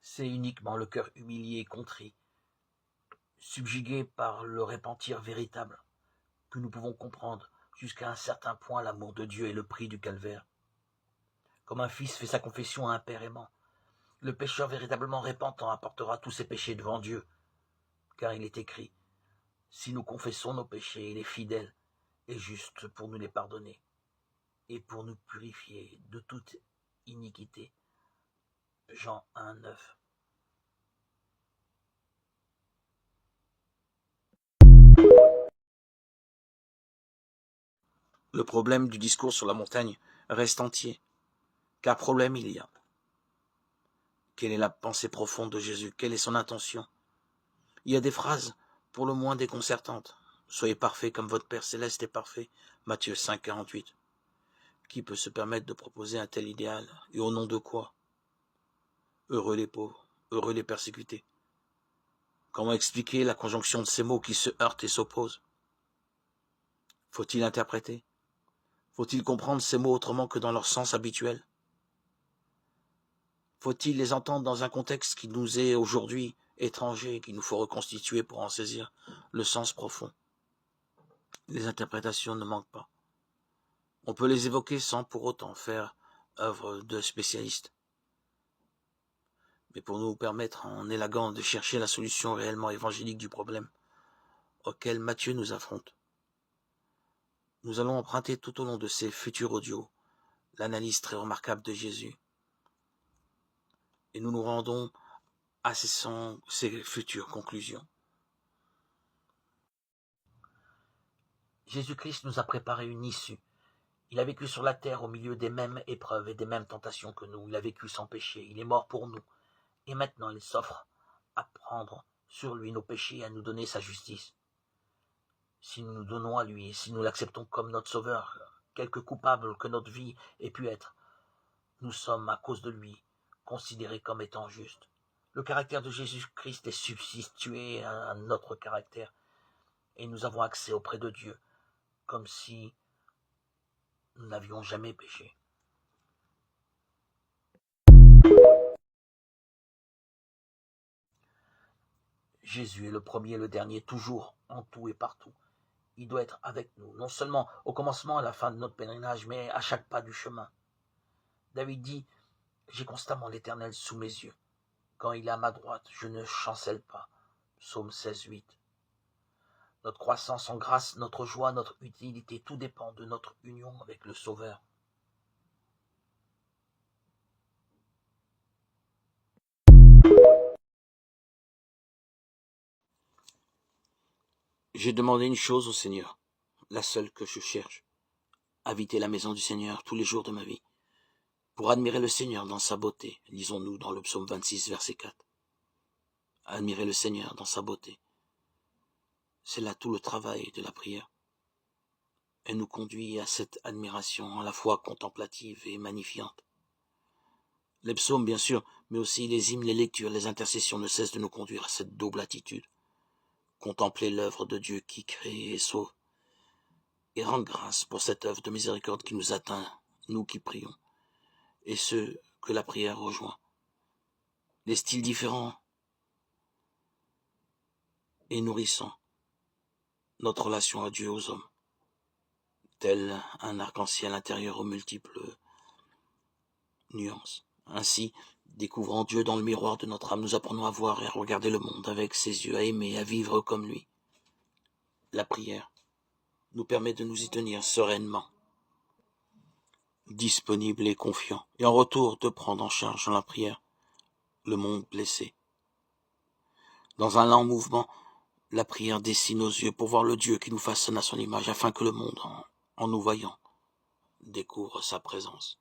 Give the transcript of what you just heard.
C'est uniquement le cœur humilié et contrit, subjugué par le repentir véritable, que nous pouvons comprendre jusqu'à un certain point l'amour de Dieu et le prix du calvaire. Comme un fils fait sa confession à un père aimant, le pécheur véritablement repentant apportera tous ses péchés devant Dieu, car il est écrit, si nous confessons nos péchés, il est fidèle et juste pour nous les pardonner et pour nous purifier de toute iniquité. Jean 1, 9. Le problème du discours sur la montagne reste entier, car problème il y a. Quelle est la pensée profonde de Jésus? Quelle est son intention? Il y a des phrases pour le moins déconcertantes. Soyez parfaits comme votre Père céleste est parfait. Matthieu 5, 48. Qui peut se permettre de proposer un tel idéal? Et au nom de quoi? Heureux les pauvres, heureux les persécutés. Comment expliquer la conjonction de ces mots qui se heurtent et s'opposent? Faut-il interpréter? Faut-il comprendre ces mots autrement que dans leur sens habituel? Faut-il les entendre dans un contexte qui nous est aujourd'hui étranger et qu'il nous faut reconstituer pour en saisir le sens profond? Les interprétations ne manquent pas. On peut les évoquer sans pour autant faire œuvre de spécialiste. Mais pour nous permettre en élaguant de chercher la solution réellement évangélique du problème auquel Matthieu nous affronte, nous allons emprunter tout au long de ces futurs audios l'analyse très remarquable de Jésus. Et nous nous rendons à ces futures conclusions. Jésus-Christ nous a préparé une issue. Il a vécu sur la terre au milieu des mêmes épreuves et des mêmes tentations que nous. Il a vécu sans péché. Il est mort pour nous. Et maintenant, il s'offre à prendre sur lui nos péchés et à nous donner sa justice. Si nous nous donnons à lui, si nous l'acceptons comme notre sauveur, quelque coupable que notre vie ait pu être, nous sommes, à cause de lui, considérés comme étant justes. Le caractère de Jésus-Christ est substitué à notre caractère, et nous avons accès auprès de Dieu, comme si nous n'avions jamais péché. Jésus est le premier et le dernier, toujours, en tout et partout. Il doit être avec nous, non seulement au commencement et à la fin de notre pèlerinage, mais à chaque pas du chemin. David dit, j'ai constamment l'Éternel sous mes yeux. Quand il est à ma droite, je ne chancelle pas. Psaume 16, 8. Notre croissance en grâce, notre joie, notre utilité, tout dépend de notre union avec le Sauveur. J'ai demandé une chose au Seigneur, la seule que je cherche, habiter la maison du Seigneur tous les jours de ma vie, pour admirer le Seigneur dans sa beauté, lisons-nous dans le psaume 26, verset 4. Admirer le Seigneur dans sa beauté. C'est là tout le travail de la prière. Elle nous conduit à cette admiration à la fois contemplative et magnifiante. Les psaumes, bien sûr, mais aussi les hymnes, les lectures, les intercessions ne cessent de nous conduire à cette double attitude. Contempler l'œuvre de Dieu qui crée et sauve, et rendre grâce pour cette œuvre de miséricorde qui nous atteint, nous qui prions, et ceux que la prière rejoint. Les styles différents et nourrissant notre relation à Dieu, aux hommes, tel un arc-en-ciel intérieur aux multiples nuances. Ainsi, découvrant Dieu dans le miroir de notre âme, nous apprenons à voir et à regarder le monde avec ses yeux, à aimer, à vivre comme lui. La prière nous permet de nous y tenir sereinement, disponibles et confiants, et en retour de prendre en charge dans la prière le monde blessé. Dans un lent mouvement, la prière dessine nos yeux pour voir le Dieu qui nous façonne à son image, afin que le monde, en nous voyant, découvre sa présence.